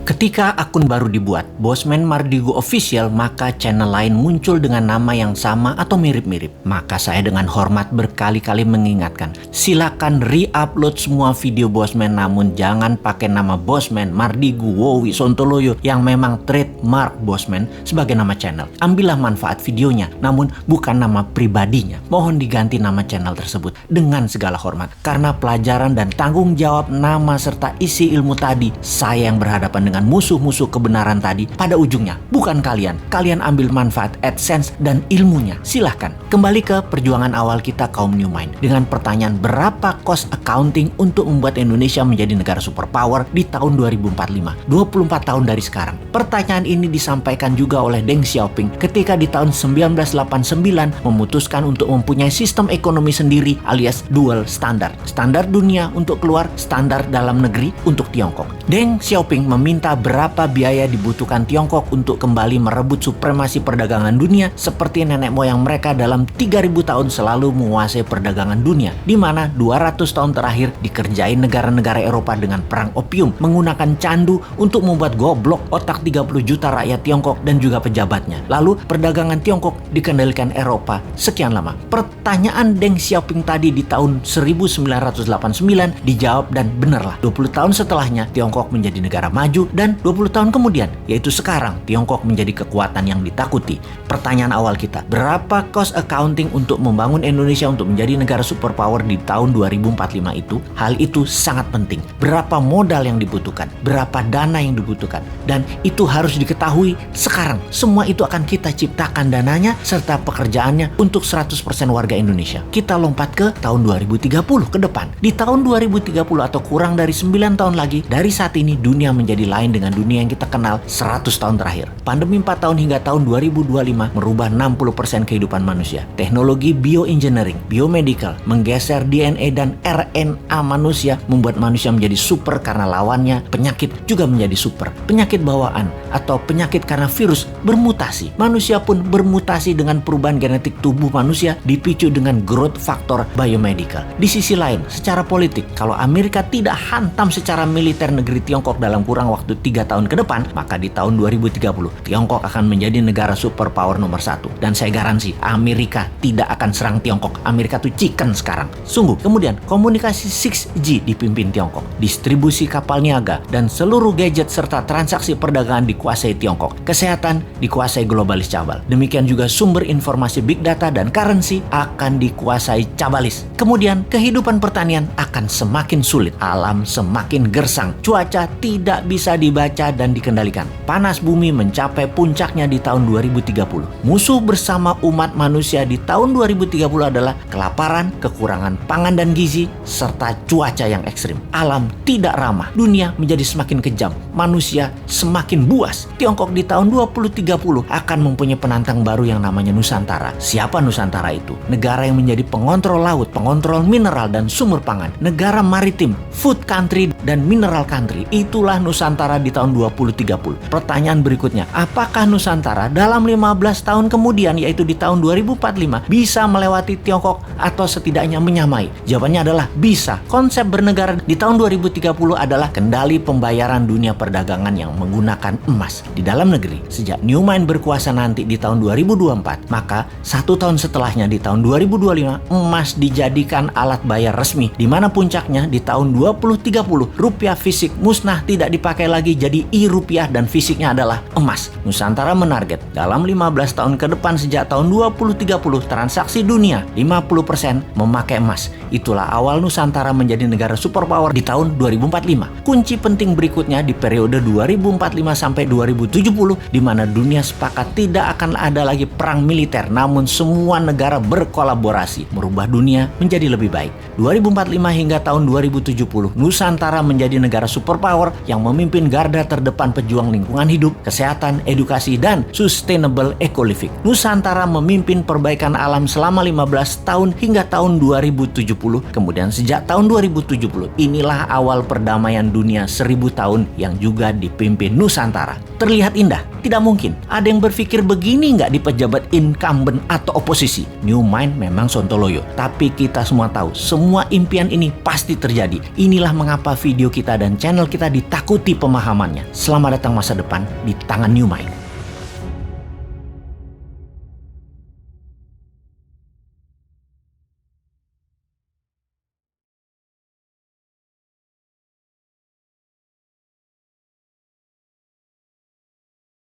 Ketika akun baru dibuat, Bosman Mardigu Official, maka channel lain muncul dengan nama yang sama atau mirip-mirip. Maka saya dengan hormat berkali-kali mengingatkan, silakan re-upload semua video Bosman, namun jangan pakai nama Bosman Mardigu Wowi Sontoloyo yang memang trademark Bosman sebagai nama channel. Ambillah manfaat videonya, namun bukan nama pribadinya. Mohon diganti nama channel tersebut dengan segala hormat. Karena pelajaran dan tanggung jawab nama serta isi ilmu tadi, saya yang berhadapan dengan musuh-musuh kebenaran tadi, pada ujungnya bukan kalian. Kalian ambil manfaat AdSense dan ilmunya. Silahkan kembali ke perjuangan awal kita kaum New Mind dengan pertanyaan berapa cost accounting untuk membuat Indonesia menjadi negara superpower di tahun 2045, 24 tahun dari sekarang. Pertanyaan ini disampaikan juga oleh Deng Xiaoping ketika di tahun 1989 memutuskan untuk mempunyai sistem ekonomi sendiri alias dual standard. Standar dunia untuk keluar, standar dalam negeri untuk Tiongkok. Deng Xiaoping meminta berapa biaya dibutuhkan Tiongkok untuk kembali merebut supremasi perdagangan dunia seperti nenek moyang mereka dalam 3000 tahun selalu menguasai perdagangan dunia, di mana 200 tahun terakhir dikerjain negara-negara Eropa dengan perang opium menggunakan candu untuk membuat goblok otak 30 juta rakyat Tiongkok dan juga pejabatnya. Lalu perdagangan Tiongkok dikendalikan Eropa sekian lama. Pertanyaan Deng Xiaoping tadi di tahun 1989 dijawab dan benarlah 20 tahun setelahnya Tiongkok menjadi negara maju, dan 20 tahun kemudian, yaitu sekarang, Tiongkok menjadi kekuatan yang ditakuti. Pertanyaan awal kita, berapa cost accounting untuk membangun Indonesia untuk menjadi negara superpower di tahun 2045 itu? Hal itu sangat penting. Berapa modal yang dibutuhkan? Berapa dana yang dibutuhkan? Dan itu harus diketahui sekarang. Semua itu akan kita ciptakan dananya serta pekerjaannya untuk 100% warga Indonesia. Kita lompat ke tahun 2030 ke depan. Di tahun 2030 atau kurang dari 9 tahun lagi, dari saat ini dunia menjadi lain dengan dunia yang kita kenal 100 tahun terakhir. Pandemi 4 tahun hingga tahun 2025 merubah 60% kehidupan manusia. Teknologi bioengineering, biomedical, menggeser DNA dan RNA manusia membuat manusia menjadi super karena lawannya penyakit juga menjadi super. Penyakit bawaan atau penyakit karena virus bermutasi. Manusia pun bermutasi dengan perubahan genetik tubuh manusia dipicu dengan growth factor biomedical. Di sisi lain, secara politik, kalau Amerika tidak hantam secara militer negeri Tiongkok dalam kurang waktu 3 tahun ke depan, maka di tahun 2030 Tiongkok akan menjadi negara superpower nomor 1. Dan saya garansi Amerika tidak akan serang Tiongkok. Amerika tuh chicken sekarang. Sungguh. Kemudian komunikasi 6G dipimpin Tiongkok. Distribusi kapal niaga dan seluruh gadget serta transaksi perdagangan dikuasai Tiongkok. Kesehatan dikuasai globalis cabal. Demikian juga sumber informasi big data dan currency akan dikuasai cabalis. Kemudian kehidupan pertanian akan semakin sulit. Alam semakin gersang. Cuaca tidak bisa dibaca dan dikendalikan. Panas bumi mencapai puncaknya di tahun 2030. Musuh bersama umat manusia di tahun 2030 adalah kelaparan, kekurangan pangan dan gizi, serta cuaca yang ekstrim. Alam tidak ramah. Dunia menjadi semakin kejam. Manusia semakin buas. Tiongkok di tahun 2030 akan mempunyai penantang baru yang namanya Nusantara. Siapa Nusantara itu? Negara yang menjadi pengontrol laut, pengontrol mineral dan sumber pangan. Negara maritim, food country dan mineral country. Itulah Nusantara di tahun 2030. Pertanyaan berikutnya, apakah Nusantara dalam 15 tahun kemudian, yaitu di tahun 2045, bisa melewati Tiongkok atau setidaknya menyamai? Jawabannya adalah bisa. Konsep bernegara di tahun 2030 adalah kendali pembayaran dunia perdagangan yang menggunakan emas. Di dalam negeri, sejak New Mind berkuasa nanti di tahun 2024, maka 1 tahun setelahnya di tahun 2025, emas dijadikan alat bayar resmi, di mana puncaknya di tahun 2030, rupiah fisik musnah tidak dipakai lagi, jadi e-rupiah dan fisiknya adalah emas. Nusantara menarget dalam 15 tahun ke depan sejak tahun 2030 transaksi dunia 50% memakai emas. Itulah awal Nusantara menjadi negara superpower di tahun 2045. Kunci penting berikutnya di periode 2045 sampai 2070, di mana dunia sepakat tidak akan ada lagi perang militer, namun semua negara berkolaborasi merubah dunia menjadi lebih baik. 2045 hingga tahun 2070, Nusantara menjadi negara superpower yang memimpin garda terdepan pejuang lingkungan hidup, kesehatan, edukasi, dan sustainable eco-living. Nusantara memimpin perbaikan alam selama 15 tahun hingga tahun 2070. kemudian sejak tahun 2070, inilah awal perdamaian dunia 1000 tahun yang juga dipimpin Nusantara. Terlihat indah? Tidak mungkin. Ada yang berpikir begini nggak di pejabat incumbent atau oposisi? New Mind memang sontoloyo, tapi kita semua tahu semua impian ini pasti terjadi. Inilah mengapa video kita dan channel kita ditakuti pemahamannya. Selamat datang masa depan di tangan New Mind.